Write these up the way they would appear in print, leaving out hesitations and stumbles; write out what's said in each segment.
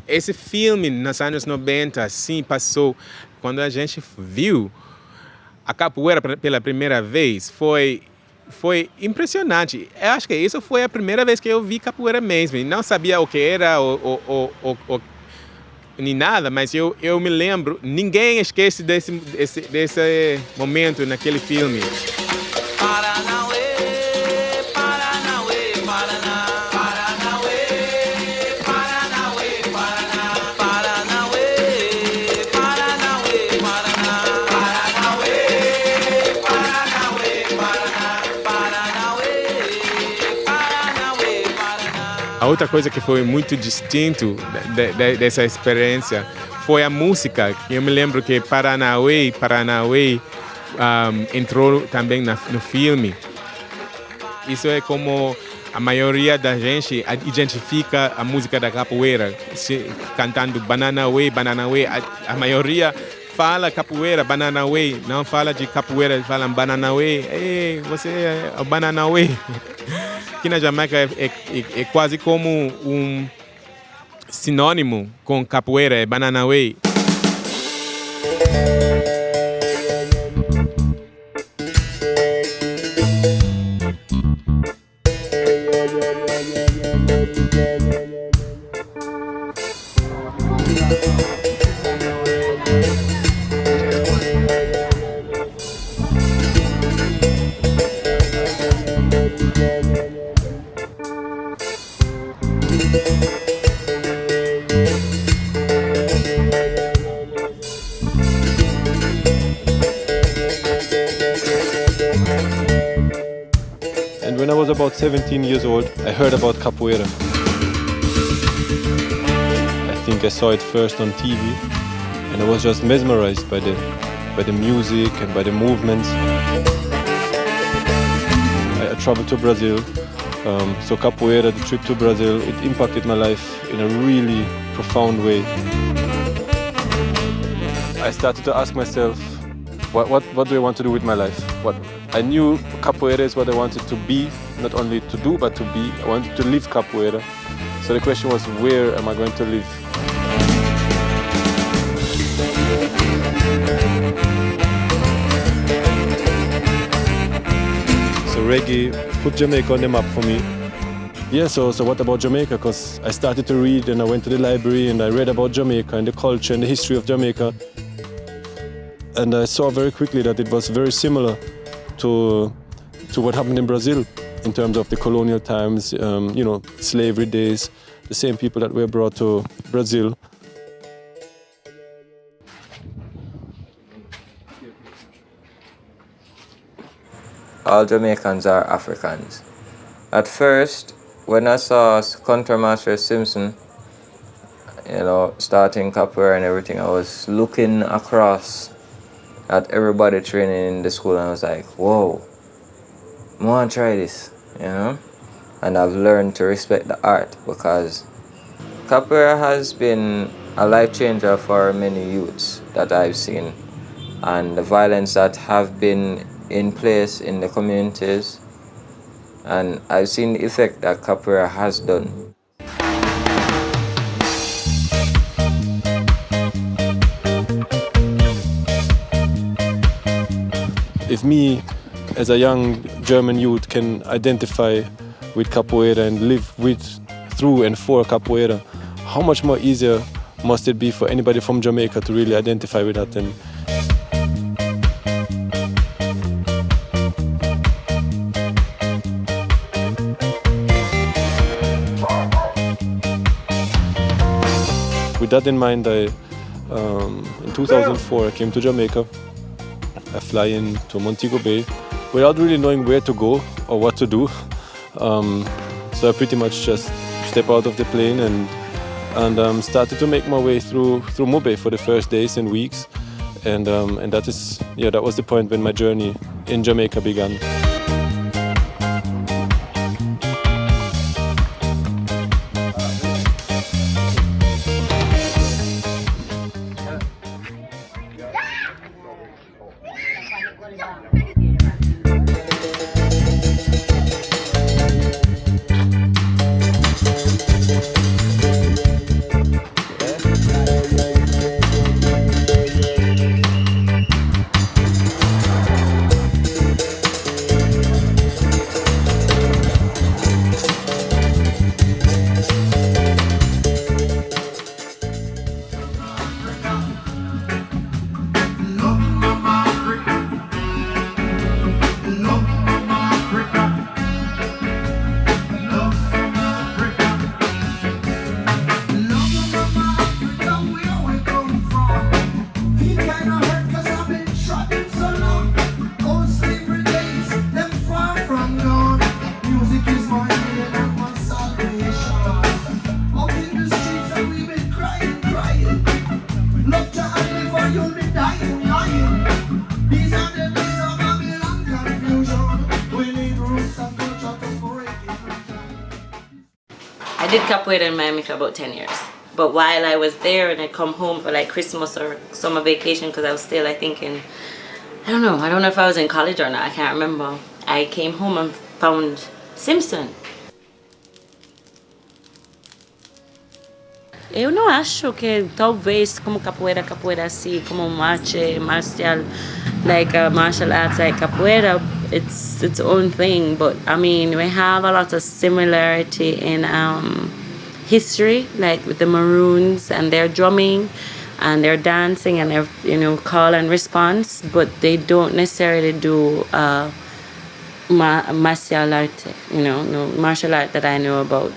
esse filme, nos anos 90, sim, passou. Quando a gente viu a capoeira pela primeira vez, foi impressionante. Eu acho que isso foi a primeira vez que eu vi capoeira mesmo. E não sabia o que era nem nada, mas eu me lembro. Ninguém esquece desse momento naquele filme. A outra coisa que foi muito distinto dessa experiência foi a música. Eu me lembro que Paranauê entrou também no filme. Isso é como a maioria da gente identifica a música da capoeira, cantando Bananauê. A maioria fala capoeira, Bananauê, não fala de capoeira, falam Bananauê. Ei, você é o Bananauê. Aqui na Jamaica é quase como um sinônimo com capoeira, é Bananauê. And when I was about 17 years old, I heard about capoeira. I think I saw it first on TV, and I was just mesmerized by the music and by the movements. I traveled to Brazil, so capoeira, the trip to Brazil, it impacted my life in a really profound way. I started to ask myself, what do I want to do with my life? I knew capoeira is what I wanted to be, not only to do, but to be. I wanted to live capoeira. So the question was, where am I going to live? So reggae put Jamaica on the map for me. Yeah, so what about Jamaica? Because I started to read and I went to the library and I read about Jamaica and the culture and the history of Jamaica. And I saw very quickly that it was very similar to what happened in Brazil in terms of the colonial times, slavery days, the same people that were brought to Brazil. All Jamaicans are Africans. At first, when I saw Contremaster Simpson, starting capoeira and everything, I was looking across at everybody training in the school and I was like, whoa, I want to try this, And I've learned to respect the art because capoeira has been a life changer for many youths that I've seen. And the violence that have been in place in the communities, and I've seen the effect that capoeira has done. If me, as a young German youth, can identify with capoeira and live through and for capoeira, how much more easier must it be for anybody from Jamaica to really identify with that? And with that in mind, in 2004 I came to Jamaica. I fly in to Montego Bay without really knowing where to go or what to do. So I pretty much just stepped out of the plane and started to make my way through Mobe for the first days and weeks. And that was the point when my journey in Jamaica began. I did capoeira in Miami for about 10 years. But while I was there and I'd come home for like Christmas or summer vacation, because I was still, I think, I don't know if I was in college or not, I can't remember. I came home and found Simpson. Eu não acho que talvez como capoeira assim, como martial, like martial arts like capoeira, it's its own thing. But I mean, we have a lot of similarity in history, like with the Maroons and their drumming and their dancing and their call and response, but they don't necessarily do martial art, no martial art that I know about.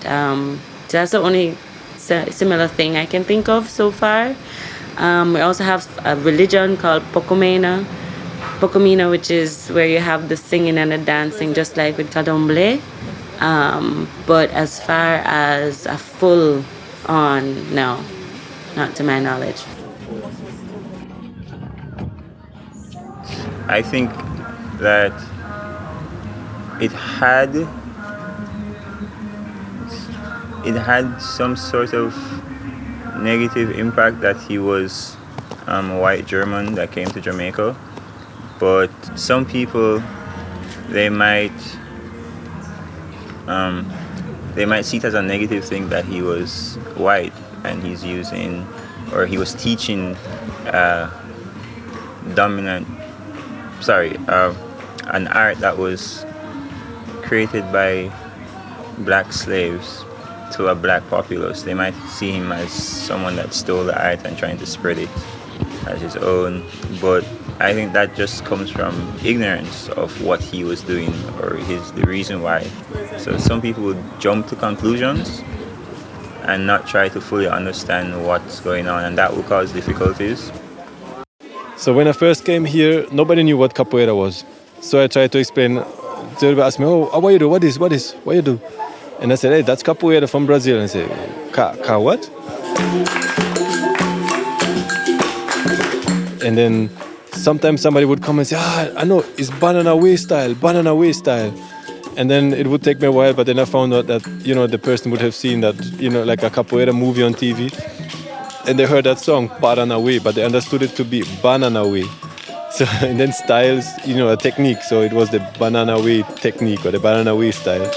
That's the only similar thing I can think of so far. We also have a religion called Pocomena, which is where you have the singing and the dancing, just like with Candomblé. But as far as a full on, no, not to my knowledge. I think that it had some sort of negative impact that he was a white German that came to Jamaica. But some people, they might see it as a negative thing that he was white and he was teaching an art that was created by black slaves to a black populace. They might see him as someone that stole the art and trying to spread it as his own. But I think that just comes from ignorance of what he was doing or the reason why. So some people would jump to conclusions and not try to fully understand what's going on, and that will cause difficulties. So when I first came here, nobody knew what capoeira was. So I tried to explain. Everybody asked me, "Oh, what you do? What you do?" And I said, "Hey, that's capoeira from Brazil." And I said, what?" And then sometimes somebody would come and say, I know, it's banana way style. And then it would take me a while, but then I found out that, the person would have seen that, like a capoeira movie on TV. And they heard that song, Paranaway, but they understood it to be banana way. So, and then styles, a technique. So it was the banana way technique or the banana way style.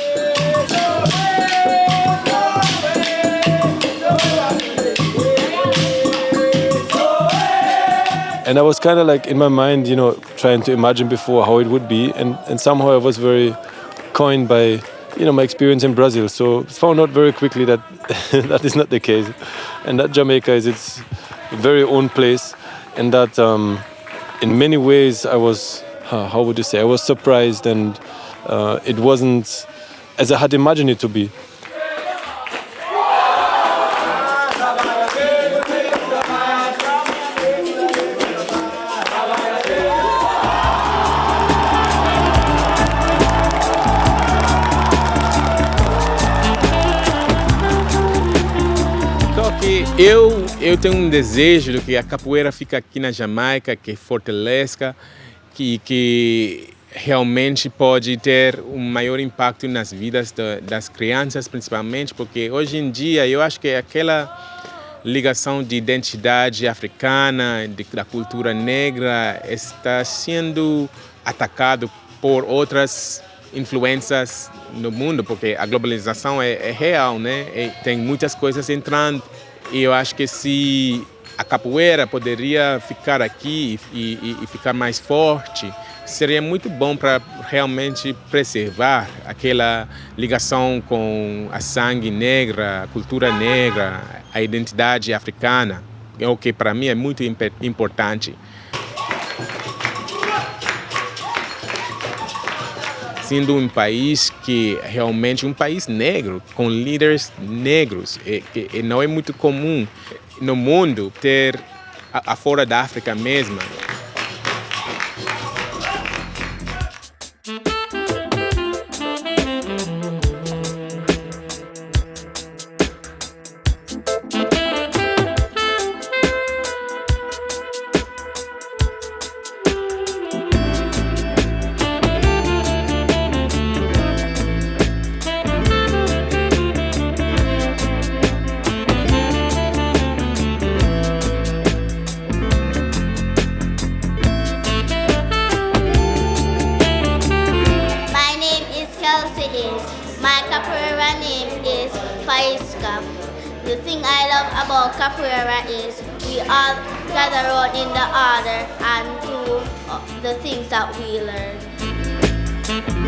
And I was kind of like in my mind, trying to imagine before how it would be. And somehow I was very coined by, my experience in Brazil. So found out very quickly that that is not the case. And that Jamaica is its very own place. And that in many ways I was, how would you say, I was surprised and it wasn't as I had imagined it to be. Eu tenho desejo de que a capoeira fique aqui na Jamaica, que fortaleça, que realmente pode ter um maior impacto nas vidas das crianças, principalmente, porque hoje em dia eu acho que aquela ligação de identidade africana, da cultura negra, está sendo atacado por outras influências no mundo, porque a globalização é real, né? E tem muitas coisas entrando. E eu acho que se a capoeira poderia ficar aqui e ficar mais forte, seria muito bom para realmente preservar aquela ligação com a sangue negra, a cultura negra, a identidade africana, o que para mim é muito importante. Sendo um país que realmente um país negro, com líderes negros, e não é muito comum no mundo ter, fora da África mesmo. my name is Faiska. The thing I love about capoeira is we all gather around in the order and do the things that we learn.